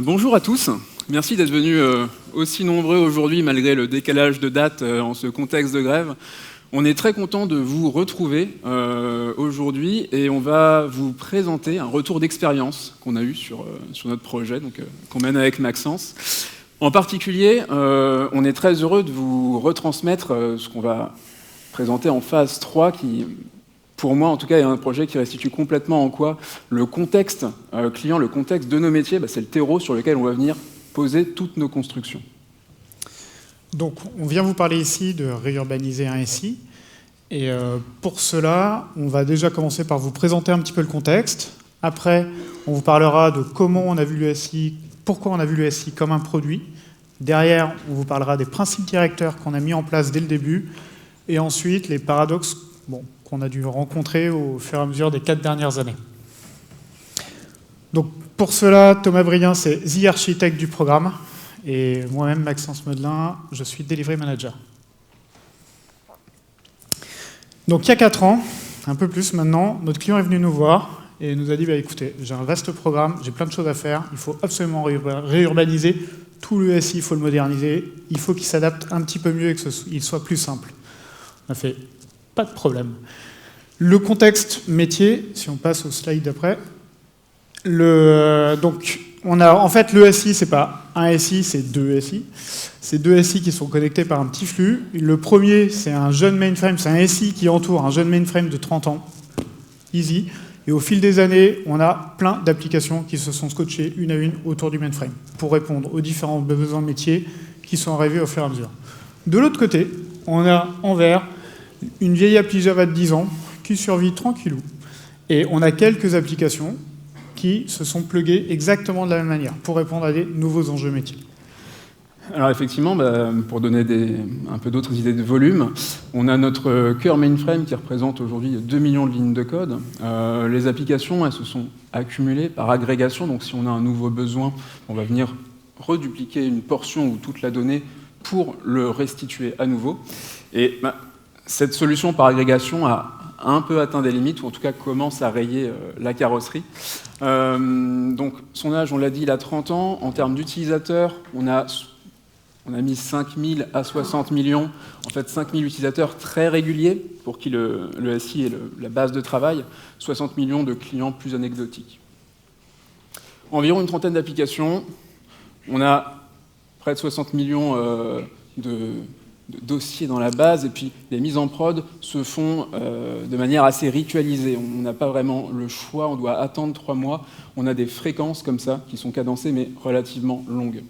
Bonjour à tous, merci d'être venus aussi nombreux aujourd'hui malgré le décalage de date en ce contexte de grève. On est très content de vous retrouver aujourd'hui et on va vous présenter un retour d'expérience qu'on a eu sur notre projet, qu'on mène avec Maxence. En particulier, on est très heureux de vous retransmettre ce qu'on va présenter en phase 3 qui, pour moi en tout cas, est un projet qui restitue complètement en quoi le contexte client, le contexte de nos métiers, c'est le terreau sur lequel on va venir poser toutes nos constructions. Donc, on vient vous parler ici de réurbaniser un SI. Et pour cela, on va déjà commencer par vous présenter un petit peu le contexte. Après, on vous parlera de comment on a vu le SI, pourquoi on a vu le SI comme un produit. Derrière, on vous parlera des principes directeurs qu'on a mis en place dès le début. Et ensuite, les paradoxes qu'on a dû rencontrer au fur et à mesure des 4 dernières années. Donc, pour cela, Thomas Brien, c'est The Architect du programme. Et moi-même, Maxence Medelin, je suis Delivery Manager. Donc il y a 4 ans, un peu plus maintenant, notre client est venu nous voir et nous a dit écoutez, j'ai un vaste programme, j'ai plein de choses à faire, il faut absolument réurbaniser tout le SI, il faut le moderniser, il faut qu'il s'adapte un petit peu mieux et qu'il soit plus simple. On a fait pas de problème. Le contexte métier, si on passe au slide d'après, donc on a en fait le SI, c'est pas un SI, c'est 2 SI. C'est 2 SI qui sont connectés par un petit flux. Le premier, c'est un jeune mainframe, c'est un SI qui entoure un jeune mainframe de 30 ans. Easy. Et au fil des années, on a plein d'applications qui se sont scotchées une à une autour du mainframe pour répondre aux différents besoins métiers qui sont arrivés au fur et à mesure. De l'autre côté, on a en vert une vieille appli Java de 10 ans qui survit tranquillou. Et on a quelques applications qui se sont pluguées exactement de la même manière pour répondre à des nouveaux enjeux métiers. Alors effectivement, pour donner un peu d'autres idées de volume, on a notre cœur mainframe qui représente aujourd'hui 2 millions de lignes de code. Les applications, elles se sont accumulées par agrégation, donc si on a un nouveau besoin, on va venir redupliquer une portion ou toute la donnée pour le restituer à nouveau. Et cette solution par agrégation a un peu atteint des limites, ou en tout cas commence à rayer la carrosserie. Donc son âge, on l'a dit, il a 30 ans. En termes d'utilisateurs, on a mis 5 000 à 60 millions, en fait 5 000 utilisateurs très réguliers, pour qui le SI est la base de travail, 60 millions de clients plus anecdotiques. Environ une trentaine d'applications, on a près de 60 millions de dossiers dans la base, et puis les mises en prod se font de manière assez ritualisée. On n'a pas vraiment le choix, on doit attendre 3 mois, on a des fréquences comme ça, qui sont cadencées, mais relativement longues.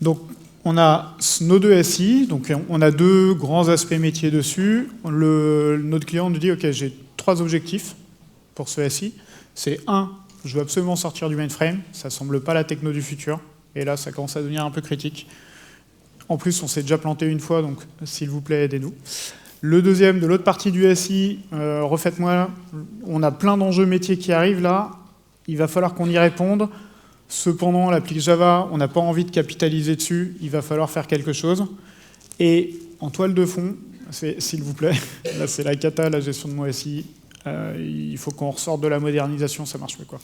Donc, on a nos 2 SI, donc on a 2 grands aspects métiers dessus. Notre client nous dit, OK, j'ai 3 objectifs pour ce SI. C'est 1, je veux absolument sortir du mainframe, ça ne semble pas la techno du futur, et là, ça commence à devenir un peu critique. En plus, on s'est déjà planté une fois, donc s'il vous plaît, aidez-nous. Le deuxième, de l'autre partie du SI, refaites-moi, on a plein d'enjeux métiers qui arrivent là, il va falloir qu'on y réponde. Cependant, l'appli Java, on n'a pas envie de capitaliser dessus, il va falloir faire quelque chose. Et en toile de fond, s'il vous plaît, là c'est la cata, la gestion de mon SI, il faut qu'on ressorte de la modernisation, ça marche plus quoi.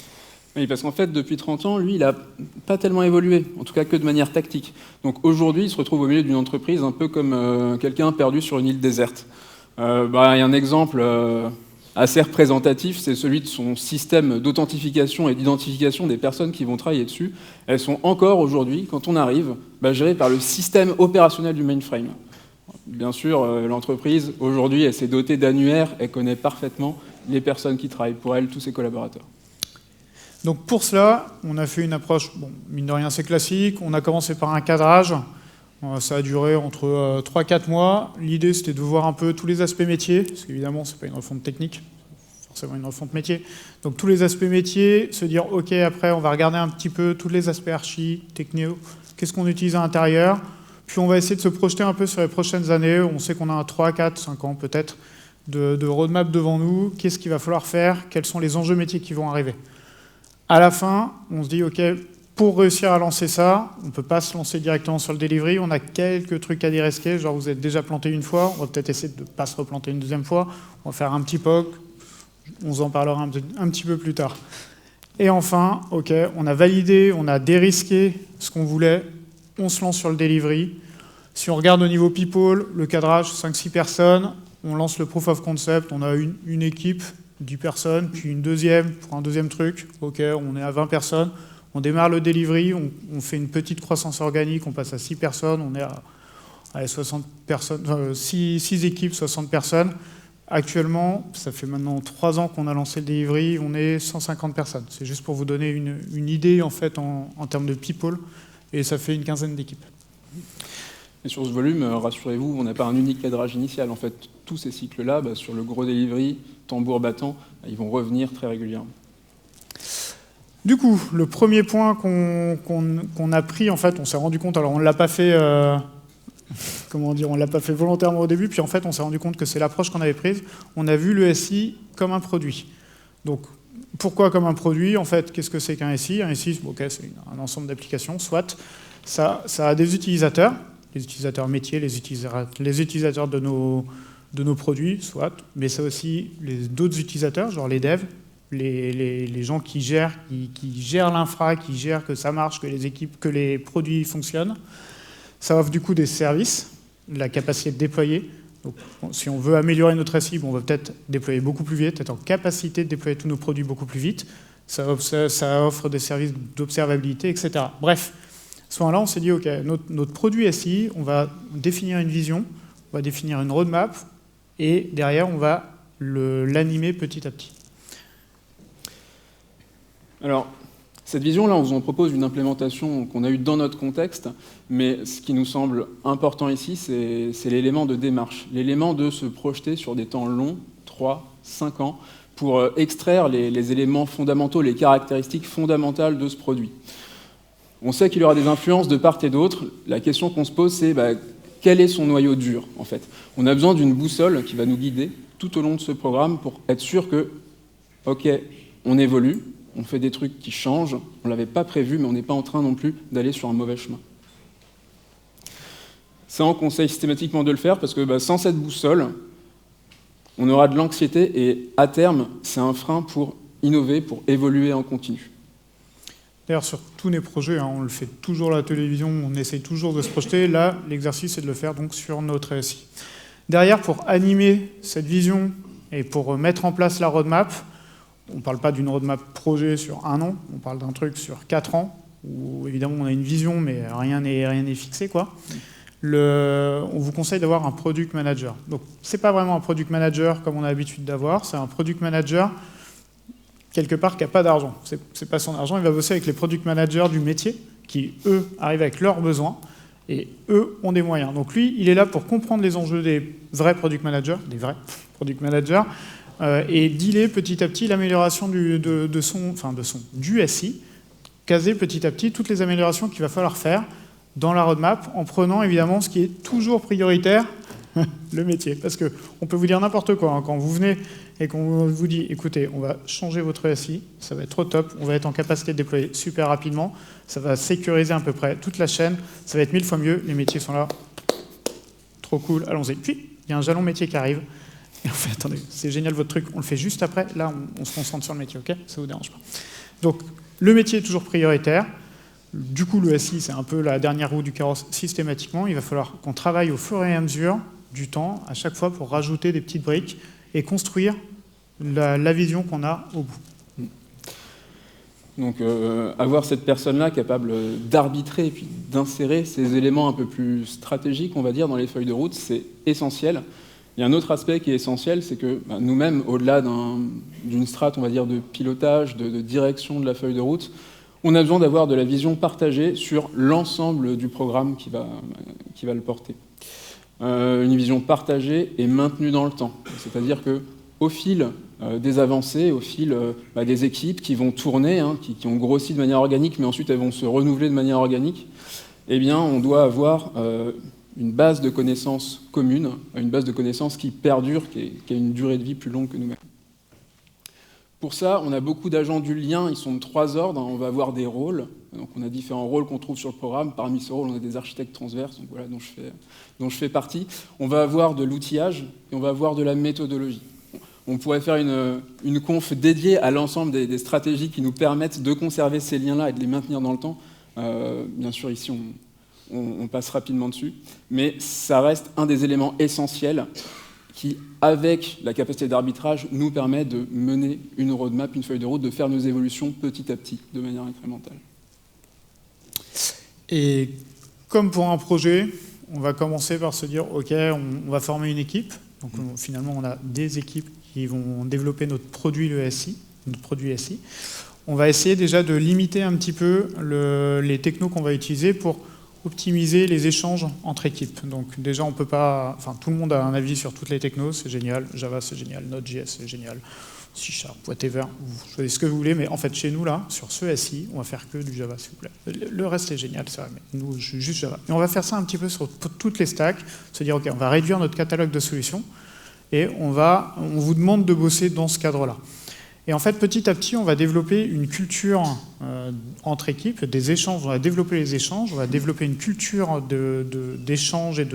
Oui, parce qu'en fait, depuis 30 ans, lui, il n'a pas tellement évolué, en tout cas que de manière tactique. Donc aujourd'hui, il se retrouve au milieu d'une entreprise un peu comme quelqu'un perdu sur une île déserte. Il y a un exemple assez représentatif, c'est celui de son système d'authentification et d'identification des personnes qui vont travailler dessus. Elles sont encore aujourd'hui, quand on arrive, gérées par le système opérationnel du mainframe. Bien sûr, l'entreprise, aujourd'hui, elle s'est dotée d'annuaires, elle connaît parfaitement les personnes qui travaillent pour elle, tous ses collaborateurs. Donc pour cela, on a fait une approche, mine de rien c'est classique, on a commencé par un cadrage, ça a duré entre 3-4 mois. L'idée c'était de voir un peu tous les aspects métiers, parce qu'évidemment c'est pas une refonte technique, c'est forcément une refonte métier. Donc tous les aspects métiers, se dire ok après on va regarder un petit peu tous les aspects archi, techno, qu'est-ce qu'on utilise à l'intérieur, puis on va essayer de se projeter un peu sur les prochaines années, on sait qu'on a un 3, 4, 5 ans peut-être de roadmap devant nous, qu'est-ce qu'il va falloir faire, quels sont les enjeux métiers qui vont arriver. À la fin, on se dit, OK, pour réussir à lancer ça, on ne peut pas se lancer directement sur le delivery, on a quelques trucs à dérisquer, genre vous êtes déjà planté une fois, on va peut-être essayer de ne pas se replanter une deuxième fois, on va faire un petit POC, on vous en parlera un petit peu plus tard. Et enfin, ok, on a validé, on a dérisqué ce qu'on voulait, on se lance sur le delivery. Si on regarde au niveau people, le cadrage, 5-6 personnes, on lance le proof of concept, on a une équipe, 10 personnes, puis une deuxième pour un deuxième truc, ok, on est à 20 personnes, on démarre le delivery, on fait une petite croissance organique, on passe à 6 personnes, on est à 60 personnes, 6 équipes, 60 personnes. Actuellement, ça fait maintenant 3 ans qu'on a lancé le delivery, on est 150 personnes. C'est juste pour vous donner une idée en fait en termes de people, et ça fait une quinzaine d'équipes. Et sur ce volume, rassurez-vous, on n'a pas un unique cadrage initial. En fait, tous ces cycles-là, sur le gros delivery, tambour battant, ils vont revenir très régulièrement. Du coup, le premier point qu'on a pris, en fait, on s'est rendu compte, alors on ne l'a pas fait, comment dire, on l'a pas fait volontairement au début, puis en fait, on s'est rendu compte que c'est l'approche qu'on avait prise. On a vu le SI comme un produit. Donc, pourquoi comme un produit? En fait, qu'est-ce que c'est qu'un SI? Un SI, okay, c'est un ensemble d'applications, soit ça a des utilisateurs, les utilisateurs métiers, les utilisateurs de nos produits, soit, mais ça aussi d'autres utilisateurs, genre les devs, les gens qui gèrent l'infra, qui gèrent que ça marche, que les produits fonctionnent. Ça offre du coup des services, la capacité de déployer. Donc, si on veut améliorer notre SI, on va peut-être déployer beaucoup plus vite, être en capacité de déployer tous nos produits beaucoup plus vite. Ça offre des services d'observabilité, etc. Bref, à ce moment-là, on s'est dit, OK, notre produit SI, on va définir une vision, on va définir une roadmap, et derrière, on va l'animer petit à petit. Alors, cette vision-là, on vous en propose une implémentation qu'on a eue dans notre contexte, mais ce qui nous semble important ici, c'est l'élément de démarche, l'élément de se projeter sur des temps longs, 3, 5 ans, pour extraire les éléments fondamentaux, les caractéristiques fondamentales de ce produit. On sait qu'il y aura des influences de part et d'autre. La question qu'on se pose, c'est quel est son noyau dur, en fait? On a besoin d'une boussole qui va nous guider tout au long de ce programme pour être sûr que, OK, on évolue, on fait des trucs qui changent, on ne l'avait pas prévu, mais on n'est pas en train non plus d'aller sur un mauvais chemin. Ça, on conseille systématiquement de le faire parce que sans cette boussole, on aura de l'anxiété et à terme, c'est un frein pour innover, pour évoluer en continu. D'ailleurs, sur tous nos projets, on le fait toujours à la télévision, on essaye toujours de se projeter. Là, l'exercice, c'est de le faire donc sur notre SI. Derrière, pour animer cette vision et pour mettre en place la roadmap, on ne parle pas d'une roadmap projet sur 1 an, on parle d'un truc sur 4 ans, où évidemment on a une vision, mais rien n'est fixé, quoi. On vous conseille d'avoir un product manager. Donc, ce n'est pas vraiment un product manager comme on a l'habitude d'avoir, c'est un product manager quelque part qui n'a pas d'argent. C'est pas son argent, il va bosser avec les product managers du métier qui, eux, arrivent avec leurs besoins et eux ont des moyens. Donc lui, il est là pour comprendre les enjeux des vrais product managers, et dealer petit à petit l'amélioration du SI, caser petit à petit toutes les améliorations qu'il va falloir faire dans la roadmap en prenant évidemment ce qui est toujours prioritaire, le métier. Parce qu'on peut vous dire n'importe quoi, quand vous venez et qu'on vous dit, écoutez, on va changer votre SI, ça va être trop top, on va être en capacité de déployer super rapidement, ça va sécuriser à peu près toute la chaîne, ça va être 1000 fois mieux, les métiers sont là, trop cool, allons-y. Puis, il y a un jalon métier qui arrive, et on fait, attendez, c'est génial votre truc, on le fait juste après, là, on se concentre sur le métier, ok? Ça vous dérange pas. Donc, le métier est toujours prioritaire. Du coup, le SI, c'est un peu la dernière roue du carrosse systématiquement. Il va falloir qu'on travaille au fur et à mesure du temps, à chaque fois, pour rajouter des petites briques et construire la vision qu'on a au bout. Donc, avoir cette personne-là capable d'arbitrer et puis d'insérer ces éléments un peu plus stratégiques, on va dire, dans les feuilles de route, c'est essentiel. Il y a un autre aspect qui est essentiel, c'est que nous-mêmes, au-delà d'une strate, on va dire, de pilotage, de direction de la feuille de route, on a besoin d'avoir de la vision partagée sur l'ensemble du programme qui va le porter. Une vision partagée et maintenue dans le temps. C'est-à-dire qu'au fil des avancées, au fil des équipes qui vont tourner, qui ont grossi de manière organique, mais ensuite elles vont se renouveler de manière organique, eh bien, on doit avoir une base de connaissances commune, une base de connaissances qui perdure, qui a une durée de vie plus longue que nous-mêmes. Pour ça, on a beaucoup d'agents du lien, ils sont de 3 ordres, on va avoir des rôles, donc on a différents rôles qu'on trouve sur le programme, parmi ces rôles on a des architectes transverses, donc voilà, dont je fais partie. On va avoir de l'outillage et on va avoir de la méthodologie. On pourrait faire une conf dédiée à l'ensemble des stratégies qui nous permettent de conserver ces liens-là et de les maintenir dans le temps. Bien sûr, ici, on passe rapidement dessus, mais ça reste un des éléments essentiels qui, avec la capacité d'arbitrage, nous permet de mener une roadmap, une feuille de route, de faire nos évolutions petit à petit, de manière incrémentale. Et comme pour un projet, on va commencer par se dire, OK, on va former une équipe. Donc finalement, on a des équipes qui vont développer notre produit, le SI, notre produit SI. On va essayer déjà de limiter un petit peu les technos qu'on va utiliser pour optimiser les échanges entre équipes. Donc déjà, on peut pas... Enfin, tout le monde a un avis sur toutes les technos, c'est génial. Java, c'est génial. Node.js, c'est génial. C#, whatever, vous choisissez ce que vous voulez, mais en fait, chez nous, là, sur ce SI, on va faire que du Java, s'il vous plaît. Le reste, c'est génial, c'est vrai, mais nous, juste Java. Et on va faire ça un petit peu sur toutes les stacks, se dire, OK, on va réduire notre catalogue de solutions, et on vous demande de bosser dans ce cadre-là. Et en fait, petit à petit, on va développer une culture entre équipes, des échanges, on va développer les échanges, on va développer une culture d'échange et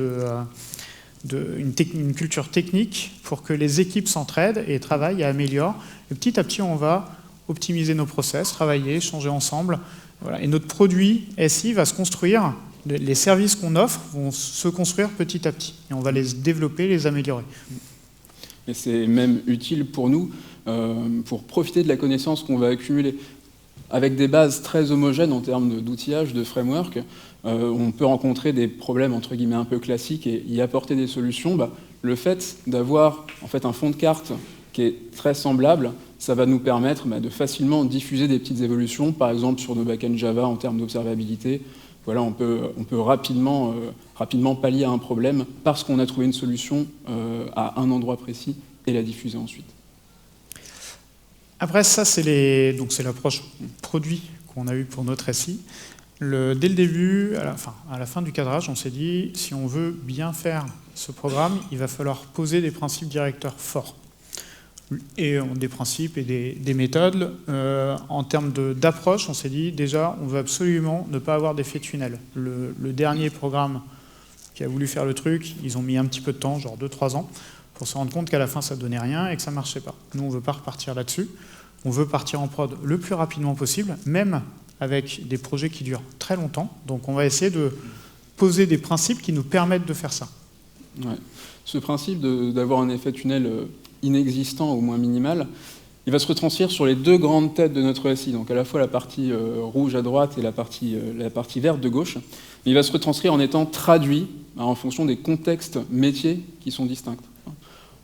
une culture technique pour que les équipes s'entraident et travaillent et améliorent. Et petit à petit, on va optimiser nos process, travailler, échanger ensemble. Voilà. Et notre produit SI va se construire, les services qu'on offre vont se construire petit à petit. Et on va les développer, les améliorer. Et c'est même utile pour nous, pour profiter de la connaissance qu'on va accumuler. Avec des bases très homogènes en termes d'outillage, de framework, on peut rencontrer des problèmes entre guillemets un peu classiques et y apporter des solutions. Le fait d'avoir en fait un fond de carte qui est très semblable, ça va nous permettre de facilement diffuser des petites évolutions, par exemple sur nos backends Java en termes d'observabilité. Voilà, on peut rapidement pallier à un problème parce qu'on a trouvé une solution à un endroit précis et la diffuser ensuite. Après, ça, c'est l'approche produit qu'on a eue pour notre SI. Dès le début, à la fin du cadrage, on s'est dit, si on veut bien faire ce programme, il va falloir poser des principes directeurs forts. Et des principes et des méthodes. En termes d'approche, on s'est dit, déjà, on veut absolument ne pas avoir d'effet tunnel. Le dernier programme qui a voulu faire le truc, ils ont mis un petit peu de temps, genre 2-3 ans, pour se rendre compte qu'à la fin, ça ne donnait rien et que ça ne marchait pas. Nous, on ne veut pas repartir là-dessus. On veut partir en prod le plus rapidement possible, même avec des projets qui durent très longtemps. Donc, on va essayer de poser des principes qui nous permettent de faire ça. Ouais. Ce principe d'avoir un effet tunnel inexistant, au moins minimal, il va se retranscrire sur les deux grandes têtes de notre SI, donc à la fois la partie rouge à droite et la partie verte de gauche. Il va se retranscrire en étant traduit en fonction des contextes métiers qui sont distincts.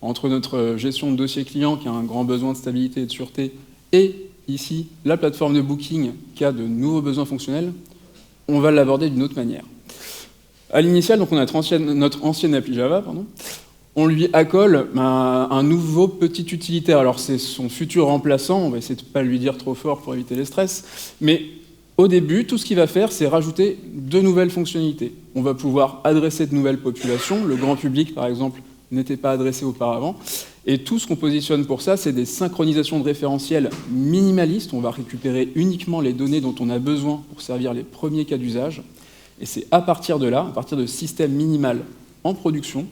Entre notre gestion de dossier client qui a un grand besoin de stabilité et de sûreté et ici la plateforme de booking qui a de nouveaux besoins fonctionnels, on va l'aborder d'une autre manière. À l'initial, donc on a notre ancienne appli Java, on lui accole un nouveau petit utilitaire. Alors c'est son futur remplaçant, on va essayer de ne pas lui dire trop fort pour éviter les stress, mais au début, tout ce qu'il va faire, c'est rajouter de nouvelles fonctionnalités. On va pouvoir adresser de nouvelles populations, le grand public par exemple n'était pas adressé auparavant, et tout ce qu'on positionne pour ça, c'est des synchronisations de référentiels minimalistes. On va récupérer uniquement les données dont on a besoin pour servir les premiers cas d'usage, et c'est à partir de là, à partir de systèmes minimal en production,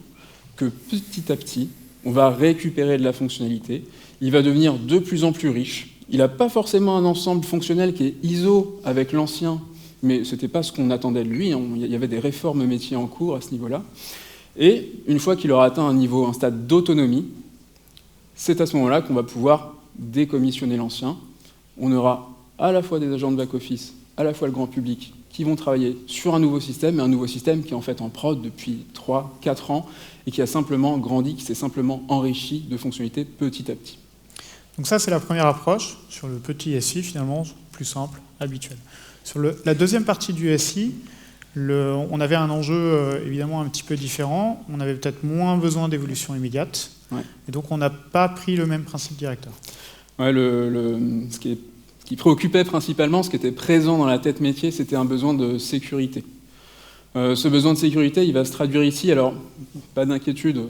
que petit à petit, on va récupérer de la fonctionnalité. Il va devenir de plus en plus riche. Il n'a pas forcément un ensemble fonctionnel qui est ISO avec l'ancien, mais ce n'était pas ce qu'on attendait de lui. Il y avait des réformes métiers en cours à ce niveau-là. Et une fois qu'il aura atteint un stade d'autonomie, c'est à ce moment-là qu'on va pouvoir décommissionner l'ancien. On aura à la fois des agents de back-office, à la fois le grand public, qui vont travailler sur un nouveau système, et un nouveau système qui est en fait en prod depuis 3-4 ans, et qui a simplement grandi, qui s'est simplement enrichi de fonctionnalités petit à petit. Donc ça, c'est la première approche, sur le petit SI, finalement, plus simple, habituel. Sur la deuxième partie du SI, on avait un enjeu évidemment un petit peu différent, on avait peut-être moins besoin d'évolution immédiate, ouais. Et donc on n'a pas pris le même principe directeur. Ouais, ce qui préoccupait principalement, ce qui était présent dans la tête métier, c'était un besoin de sécurité. Ce besoin de sécurité, il va se traduire ici, alors pas d'inquiétude,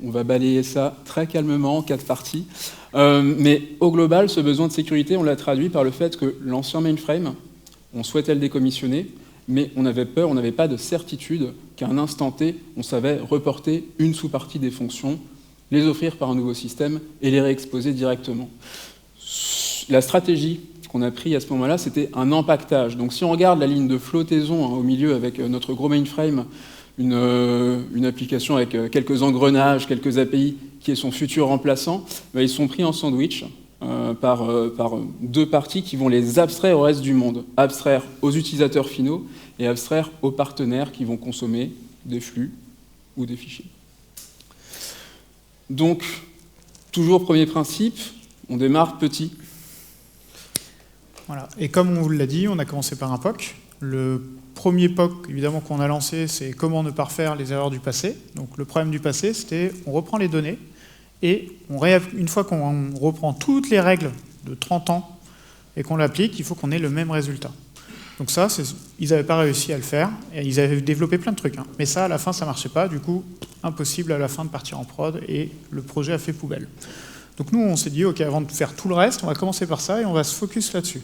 on va balayer ça très calmement en 4 parties, mais au global, ce besoin de sécurité, on l'a traduit par le fait que l'ancien mainframe, on souhaitait le décommissionner, mais on avait peur, on n'avait pas de certitude qu'à un instant T, on savait reporter une sous-partie des fonctions les offrir par un nouveau système et les réexposer directement. La stratégie qu'on a prise à ce moment-là, c'était un empaquetage. Donc si on regarde la ligne de flottaison au milieu avec notre gros mainframe, une application avec quelques engrenages, quelques API, qui est son futur remplaçant, ils sont pris en sandwich par deux parties qui vont les abstraire au reste du monde. Abstraire aux utilisateurs finaux et abstraire aux partenaires qui vont consommer des flux ou des fichiers. Donc, toujours premier principe, on démarre petit. Voilà. Et comme on vous l'a dit, on a commencé par un POC. Le premier POC, évidemment, qu'on a lancé, c'est comment ne pas refaire les erreurs du passé. Donc le problème du passé, c'était on reprend les données et une fois qu'on reprend toutes les règles de 30 ans et qu'on l'applique, il faut qu'on ait le même résultat. Donc ça, ils n'avaient pas réussi à le faire. Et ils avaient développé plein de trucs. Mais ça, à la fin, ça ne marchait pas. Du coup, impossible à la fin de partir en prod et le projet a fait poubelle. Donc nous, on s'est dit, OK, avant de faire tout le reste, on va commencer par ça et on va se focus là-dessus.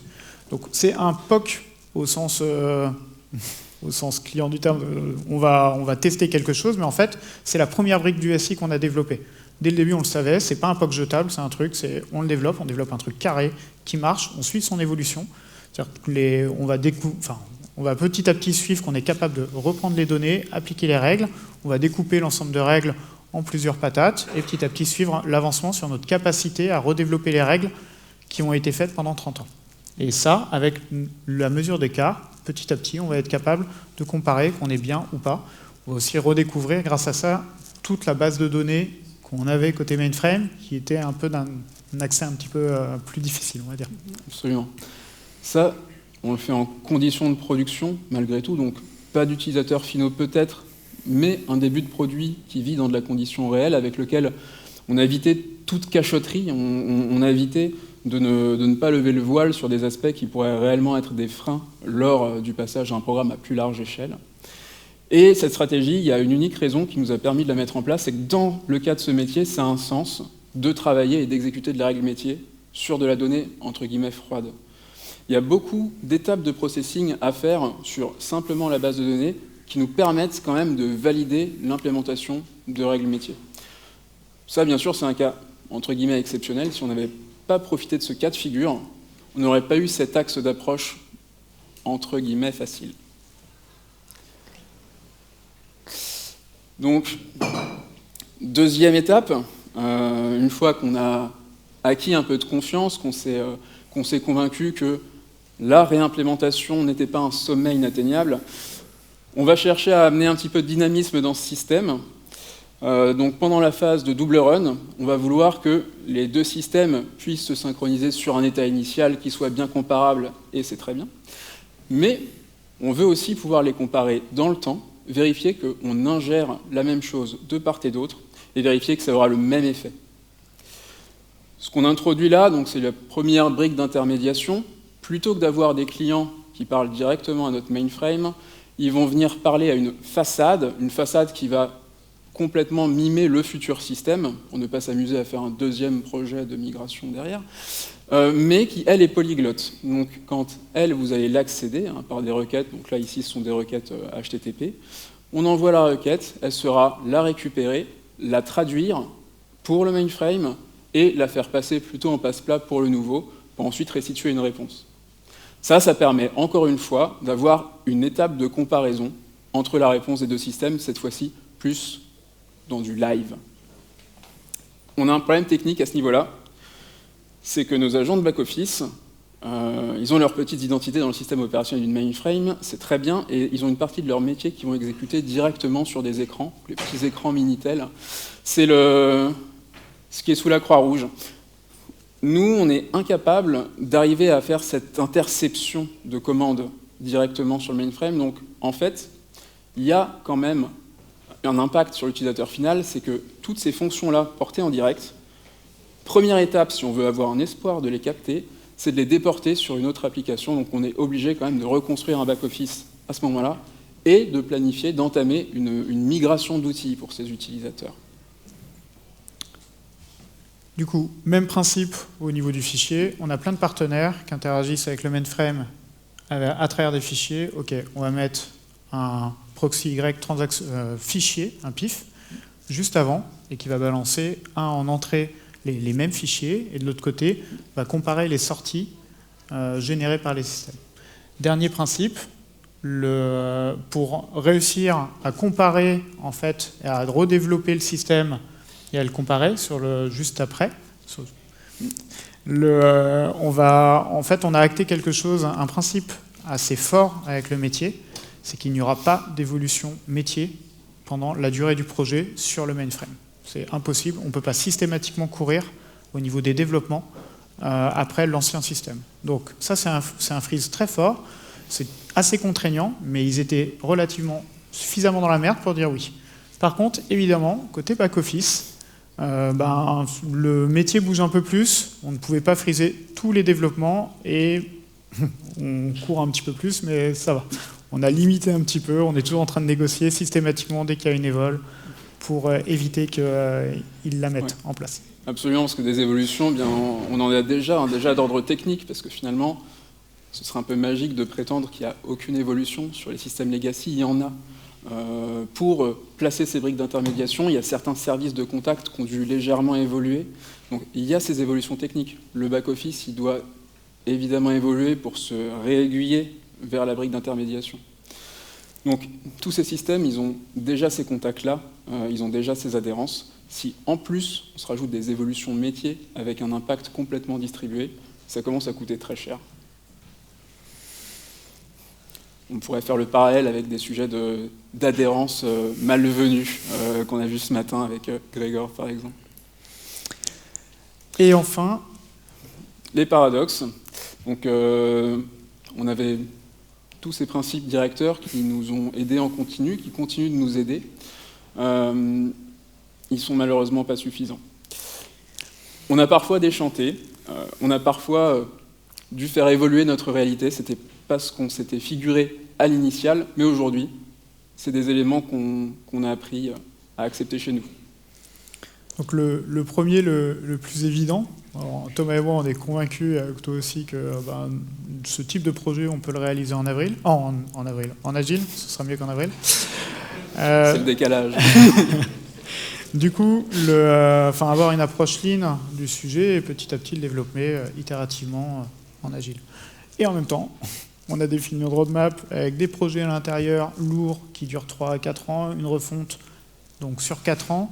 Donc c'est un POC au sens client du terme. On va tester quelque chose, mais en fait, c'est la première brique du SI qu'on a développée. Dès le début, on le savait, c'est pas un POC jetable, c'est un truc, on le développe, on développe un truc carré qui marche, on suit son évolution. C'est-à-dire on va petit à petit suivre qu'on est capable de reprendre les données, appliquer les règles, on va découper l'ensemble de règles en plusieurs patates et petit à petit suivre l'avancement sur notre capacité à redévelopper les règles qui ont été faites pendant 30 ans. Et ça, avec la mesure d'écart, petit à petit, on va être capable de comparer qu'on est bien ou pas. On va aussi redécouvrir, grâce à ça, toute la base de données qu'on avait côté mainframe, qui était un peu d'un accès un petit peu plus difficile, on va dire. Absolument. Ça, on le fait en conditions de production, malgré tout, donc pas d'utilisateurs finaux peut-être, mais un début de produit qui vit dans de la condition réelle, avec lequel on a évité toute cachotterie, on a évité de ne pas lever le voile sur des aspects qui pourraient réellement être des freins lors du passage à un programme à plus large échelle. Et cette stratégie, il y a une unique raison qui nous a permis de la mettre en place, c'est que dans le cas de ce métier, ça a un sens de travailler et d'exécuter de la règle métier sur de la donnée, entre guillemets, froide. Il y a beaucoup d'étapes de processing à faire sur simplement la base de données qui nous permettent quand même de valider l'implémentation de règles métiers. Ça, bien sûr, c'est un cas, entre guillemets, exceptionnel. Si on n'avait pas profité de ce cas de figure, on n'aurait pas eu cet axe d'approche, entre guillemets, facile. Donc, deuxième étape, une fois qu'on a acquis un peu de confiance, qu'on s'est convaincu que la réimplémentation n'était pas un sommet inatteignable, on va chercher à amener un petit peu de dynamisme dans ce système. Donc pendant la phase de double run, on va vouloir que les deux systèmes puissent se synchroniser sur un état initial qui soit bien comparable, et c'est très bien. Mais on veut aussi pouvoir les comparer dans le temps, vérifier qu'on ingère la même chose de part et d'autre, et vérifier que ça aura le même effet. Ce qu'on introduit là, donc c'est la première brique d'intermédiation. Plutôt que d'avoir des clients qui parlent directement à notre mainframe, ils vont venir parler à une façade qui va complètement mimer le futur système, pour ne pas s'amuser à faire un deuxième projet de migration derrière, mais qui, elle, est polyglotte. Donc, quand elle, vous allez l'accéder par des requêtes, donc là, ici, ce sont des requêtes HTTP, on envoie la requête, elle sera la récupérer, la traduire pour le mainframe et la faire passer plutôt en passe-plat pour le nouveau, pour ensuite restituer une réponse. Ça permet, encore une fois, d'avoir une étape de comparaison entre la réponse des deux systèmes, cette fois-ci plus dans du live. On a un problème technique à ce niveau-là, c'est que nos agents de back-office, ils ont leurs petites identités dans le système opérationnel d'une mainframe, c'est très bien, et ils ont une partie de leur métier qui vont exécuter directement sur des écrans, les petits écrans Minitel. C'est ce qui est sous la croix rouge. Nous, on est incapable d'arriver à faire cette interception de commandes directement sur le mainframe. Donc, en fait, il y a quand même un impact sur l'utilisateur final, c'est que toutes ces fonctions-là, portées en direct, première étape, si on veut avoir un espoir de les capter, c'est de les déporter sur une autre application. Donc, on est obligé quand même de reconstruire un back-office à ce moment-là et de planifier, d'entamer une migration d'outils pour ces utilisateurs. Du coup, même principe au niveau du fichier. On a plein de partenaires qui interagissent avec le mainframe à travers des fichiers. OK, on va mettre un proxy Y fichier, un PIF. juste avant et qui va balancer en entrée les mêmes fichiers et de l'autre côté va comparer les sorties générées par les systèmes. Dernier principe, pour réussir à comparer en fait, et à redévelopper le système et à le comparer sur le juste après, on a acté quelque chose, un principe assez fort avec le métier, c'est qu'il n'y aura pas d'évolution métier pendant la durée du projet sur le mainframe. C'est impossible, on ne peut pas systématiquement courir au niveau des développements après l'ancien système. Donc ça, c'est un freeze très fort, c'est assez contraignant, mais ils étaient suffisamment dans la merde pour dire oui. Par contre, évidemment, côté back-office, le métier bouge un peu plus, on ne pouvait pas freezer tous les développements et on court un petit peu plus, mais ça va. On a limité un petit peu, on est toujours en train de négocier systématiquement dès qu'il y a une évol pour éviter qu'ils la mettent en place. Absolument, parce que des évolutions, bien, on en a déjà d'ordre technique, parce que finalement, ce serait un peu magique de prétendre qu'il n'y a aucune évolution sur les systèmes legacy, il y en a. Pour placer ces briques d'intermédiation, il y a certains services de contact qui ont dû légèrement évoluer. Donc il y a ces évolutions techniques. Le back-office, il doit évidemment évoluer pour se réaiguiller vers la brique d'intermédiation. Donc tous ces systèmes, ils ont déjà ces contacts-là, ils ont déjà ces adhérences. Si en plus on se rajoute des évolutions métiers avec un impact complètement distribué, ça commence à coûter très cher. On pourrait faire le parallèle avec des sujets d'adhérence malvenus qu'on a vu ce matin avec Grégor, par exemple. Et enfin, les paradoxes. Donc, on avait tous ces principes directeurs qui nous ont aidés en continu, qui continuent de nous aider. Ils sont malheureusement pas suffisants. On a parfois déchanté, on a parfois dû faire évoluer notre réalité. C'était pas ce qu'on s'était figuré à l'initial, mais aujourd'hui, c'est des éléments qu'on a appris à accepter chez nous. Donc le premier, le plus évident, alors Thomas et moi on est convaincus, avec toi aussi, que ce type de projet on peut le réaliser en avril, en agile, ce sera mieux qu'en avril. C'est le décalage. Du coup, avoir une approche lean du sujet et petit à petit le développer itérativement en agile. Et en même temps, on a défini notre roadmap avec des projets à l'intérieur lourds qui durent 3 à 4 ans, une refonte donc sur 4 ans.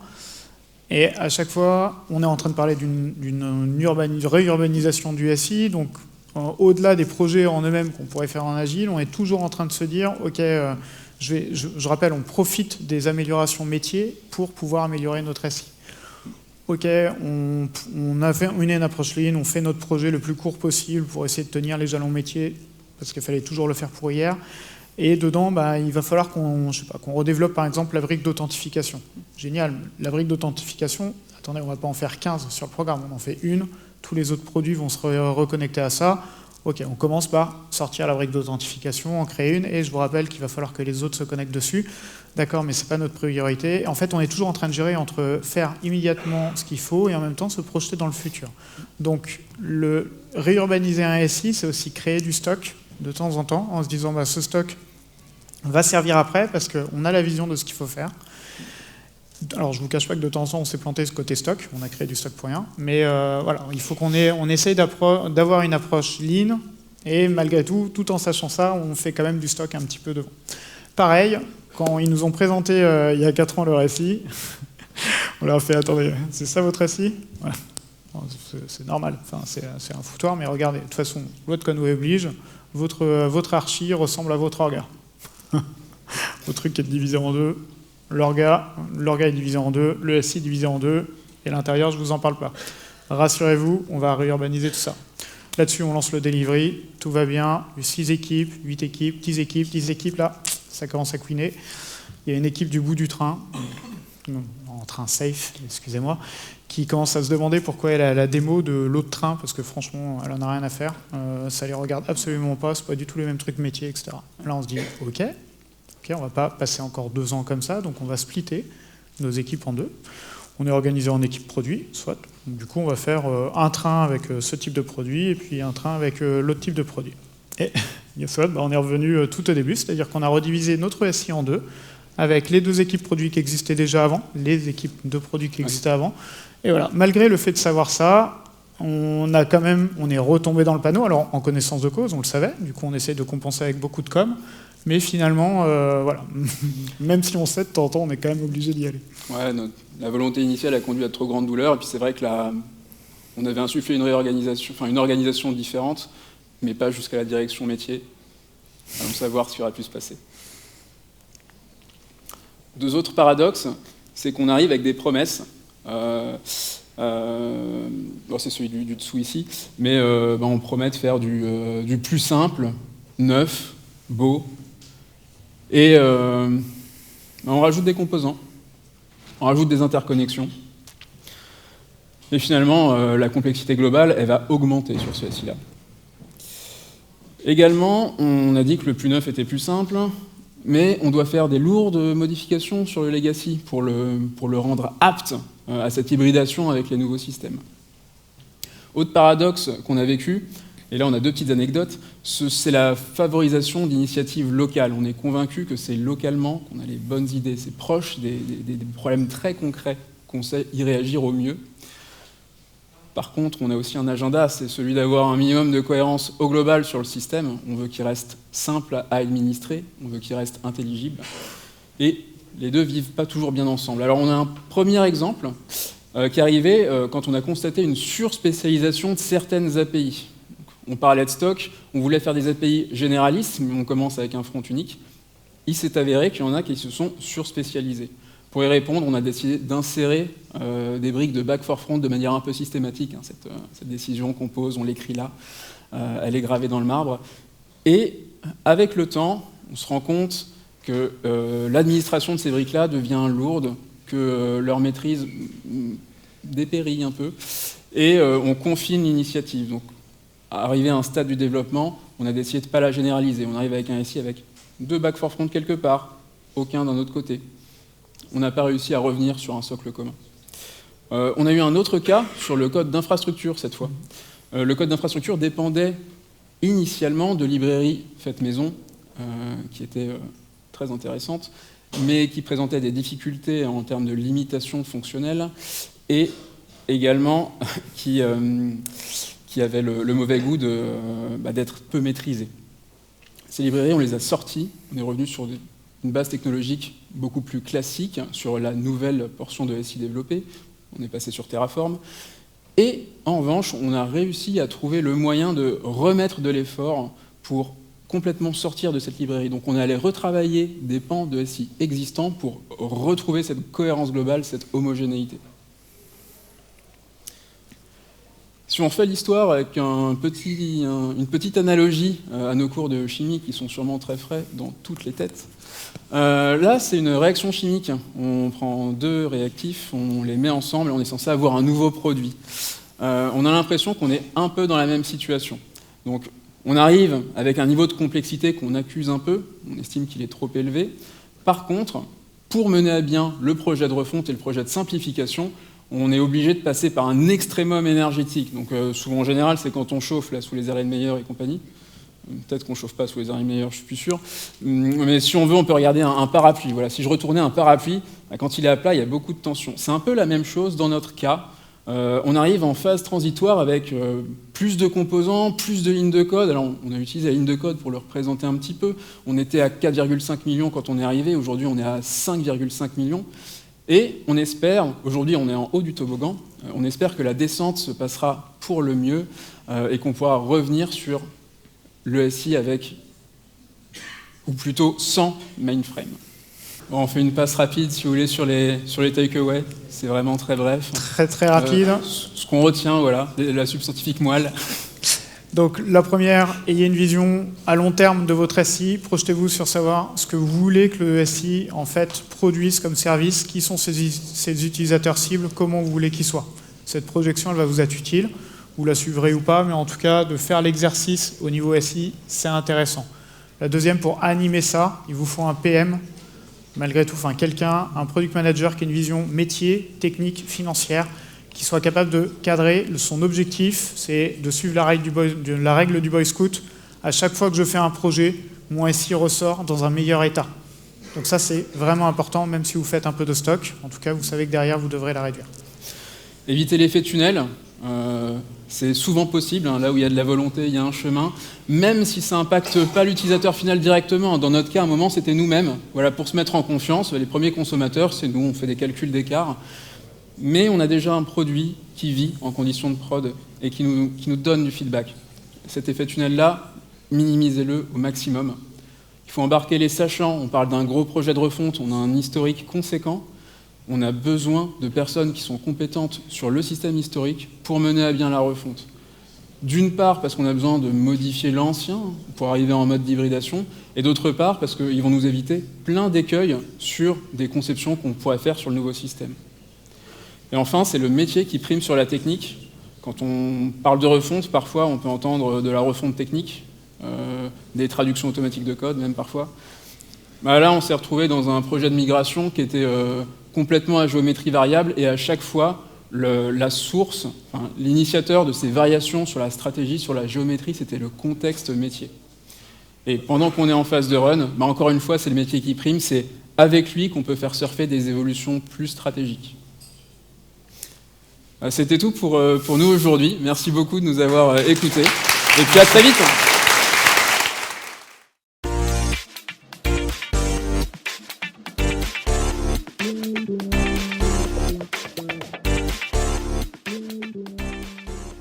Et à chaque fois, on est en train de parler d'une réurbanisation du SI. Donc, au-delà des projets en eux-mêmes qu'on pourrait faire en agile, on est toujours en train de se dire, OK, je rappelle, on profite des améliorations métiers pour pouvoir améliorer notre SI. OK, on a fait une approche lean, on fait notre projet le plus court possible pour essayer de tenir les jalons métiers, parce qu'il fallait toujours le faire pour hier. Et dedans, il va falloir qu'on redéveloppe par exemple la brique d'authentification. Génial, la brique d'authentification, attendez, on ne va pas en faire 15 sur le programme, on en fait une, tous les autres produits vont se reconnecter à ça. Ok, on commence par sortir la brique d'authentification, en créer une, et je vous rappelle qu'il va falloir que les autres se connectent dessus. D'accord, mais ce n'est pas notre priorité. En fait, on est toujours en train de gérer entre faire immédiatement ce qu'il faut et en même temps se projeter dans le futur. Donc, réurbaniser un SI, c'est aussi créer du stock de temps en temps, en se disant ce stock va servir après parce qu'on a la vision de ce qu'il faut faire. Alors je ne vous cache pas que de temps en temps on s'est planté ce côté stock, on a créé du stock pour rien, mais voilà, il faut qu'on essaye d'avoir une approche lean et malgré tout, tout en sachant ça, on fait quand même du stock un petit peu devant. Pareil, quand ils nous ont présenté il y a 4 ans leur SI, on leur a fait attendez, c'est ça votre SI ? Voilà. C'est normal, enfin, c'est un foutoir, mais regardez, de toute façon, votre conway oblige, votre archi ressemble à votre orga. Au truc qui est divisé en deux, l'orga est divisé en deux, le SI est divisé en deux, et l'intérieur, je ne vous en parle pas. Rassurez-vous, on va réurbaniser tout ça. Là-dessus, on lance le delivery, tout va bien, 6 équipes, 8 équipes, 10 équipes, là, ça commence à couiner. Il y a une équipe du bout du train, en train safe, excusez-moi, qui commence à se demander pourquoi elle a la démo de l'autre train, parce que franchement, elle n'en a rien à faire. Ça les regarde absolument pas, c'est pas du tout les mêmes trucs métiers, etc. Là, on se dit, OK, on va pas passer encore 2 ans comme ça, donc on va splitter nos équipes en 2. On est organisé en équipe produit, soit. Donc, du coup, on va faire un train avec ce type de produit, et puis un train avec l'autre type de produit. Et soit, on est revenu tout au début, c'est-à-dire qu'on a redivisé notre SI en 2, avec les 2 équipes produits qui existaient déjà avant, les équipes de produits qui existaient avant. Et voilà, malgré le fait de savoir ça, on est retombé dans le panneau, alors en connaissance de cause, on le savait, du coup on essaie de compenser avec beaucoup de com', mais finalement, voilà, même si on sait de temps en temps, on est quand même obligé d'y aller. Ouais, la volonté initiale a conduit à de trop grandes douleurs, et puis c'est vrai que on avait insufflé une organisation différente, mais pas jusqu'à la direction métier. Allons savoir ce qui aurait pu se passer. 2 autres paradoxes, c'est qu'on arrive avec des promesses. C'est celui du dessous ici, mais on promet de faire du plus simple, neuf, beau, et on rajoute des composants, on rajoute des interconnexions, et finalement la complexité globale, elle va augmenter sur ce SI-là. Également, on a dit que le plus neuf était plus simple, mais on doit faire des lourdes modifications sur le legacy pour le rendre apte à cette hybridation avec les nouveaux systèmes. Autre paradoxe qu'on a vécu, et là on a 2 petites anecdotes, c'est la favorisation d'initiatives locales. On est convaincu que c'est localement qu'on a les bonnes idées, c'est proche des problèmes très concrets qu'on sait y réagir au mieux. Par contre, on a aussi un agenda, c'est celui d'avoir un minimum de cohérence au global sur le système. On veut qu'il reste simple à administrer, on veut qu'il reste intelligible. Et les 2 vivent pas toujours bien ensemble. Alors on a un premier exemple qui est arrivé quand on a constaté une surspécialisation de certaines API. On parlait de stock, on voulait faire des API généralistes, mais on commence avec un front unique. Il s'est avéré qu'il y en a qui se sont surspécialisés. Pour y répondre, on a décidé d'insérer des briques de back for front de manière un peu systématique. Cette décision qu'on pose, on l'écrit là, elle est gravée dans le marbre. Et avec le temps, on se rend compte que l'administration de ces briques-là devient lourde, que leur maîtrise dépérit un peu, et on confine l'initiative. Donc, arrivé à un stade du développement, on a décidé de ne pas la généraliser. On arrive avec un SI avec 2 back for front quelque part, aucun d'un autre côté. On n'a pas réussi à revenir sur un socle commun. On a eu un autre cas sur le code d'infrastructure cette fois. Le code d'infrastructure dépendait initialement de librairies faites maison, qui étaient très intéressantes, mais qui présentaient des difficultés en termes de limitation fonctionnelle et également qui avaient le mauvais goût d'être peu maîtrisées. Ces librairies, on les a sorties, on est revenu sur une base technologique beaucoup plus classique sur la nouvelle portion de SI développée. On est passé sur Terraform. Et en revanche, on a réussi à trouver le moyen de remettre de l'effort pour complètement sortir de cette librairie. Donc on est allé retravailler des pans de SI existants pour retrouver cette cohérence globale, cette homogénéité. Si on fait l'histoire avec une petite analogie à nos cours de chimie qui sont sûrement très frais dans toutes les têtes, là c'est une réaction chimique. On prend 2 réactifs, on les met ensemble et on est censé avoir un nouveau produit. On a l'impression qu'on est un peu dans la même situation. Donc on arrive avec un niveau de complexité qu'on accuse un peu, on estime qu'il est trop élevé. Par contre, pour mener à bien le projet de refonte et le projet de simplification, on est obligé de passer par un extrémum énergétique. Donc souvent en général, c'est quand on chauffe là, sous les Erlenmeyer et compagnie. Peut-être qu'on ne chauffe pas sous les Erlenmeyer, je ne suis plus sûr. Mais si on veut, on peut regarder un parapluie. Voilà, si je retournais un parapluie, quand il est à plat, il y a beaucoup de tension. C'est un peu la même chose dans notre cas. On arrive en phase transitoire avec plus de composants, plus de lignes de code. Alors on a utilisé la ligne de code pour le représenter un petit peu. On était à 4,5 millions quand on est arrivé. Aujourd'hui, on est à 5,5 millions. Et on espère, aujourd'hui on est en haut du toboggan, on espère que la descente se passera pour le mieux et qu'on pourra revenir sur le SI avec, ou plutôt sans mainframe. Bon, on fait une passe rapide si vous voulez sur les takeaways, c'est vraiment très bref. Très très rapide. Ce qu'on retient, voilà, la substantifique moelle. Donc la première, ayez une vision à long terme de votre SI, projetez-vous sur savoir ce que vous voulez que le SI en fait produise comme service, qui sont ses utilisateurs cibles, comment vous voulez qu'ils soient. Cette projection, elle va vous être utile, vous la suivrez ou pas, mais en tout cas de faire l'exercice au niveau SI, c'est intéressant. La deuxième, pour animer ça, il vous faut un PM, malgré tout, enfin quelqu'un, un product manager qui a une vision métier, technique, financière, qui soit capable de cadrer son objectif, c'est de suivre la règle du Boy Scout. À chaque fois que je fais un projet, mon SI ressort dans un meilleur état. Donc ça, c'est vraiment important, même si vous faites un peu de stock. En tout cas, vous savez que derrière, vous devrez la réduire. Éviter l'effet tunnel, c'est souvent possible. Hein, là où il y a de la volonté, il y a un chemin. Même si ça n'impacte pas l'utilisateur final directement. Dans notre cas, à un moment, c'était nous-mêmes. Voilà, pour se mettre en confiance, les premiers consommateurs, c'est nous, on fait des calculs d'écart. Mais on a déjà un produit qui vit en conditions de prod et qui nous donne du feedback. Cet effet tunnel-là, minimisez-le au maximum. Il faut embarquer les sachants. On parle d'un gros projet de refonte, on a un historique conséquent. On a besoin de personnes qui sont compétentes sur le système historique pour mener à bien la refonte. D'une part, parce qu'on a besoin de modifier l'ancien pour arriver en mode d'hybridation, et d'autre part, parce qu'ils vont nous éviter plein d'écueils sur des conceptions qu'on pourrait faire sur le nouveau système. Et enfin, c'est le métier qui prime sur la technique. Quand on parle de refonte, parfois, on peut entendre de la refonte technique, des traductions automatiques de code, même parfois. Bah là, on s'est retrouvé dans un projet de migration qui était complètement à géométrie variable, et à chaque fois, la source, enfin, l'initiateur de ces variations sur la stratégie, sur la géométrie, c'était le contexte métier. Et pendant qu'on est en phase de run, bah encore une fois, c'est le métier qui prime, c'est avec lui qu'on peut faire surfer des évolutions plus stratégiques. C'était tout pour nous aujourd'hui. Merci beaucoup de nous avoir écoutés. Et puis à très vite.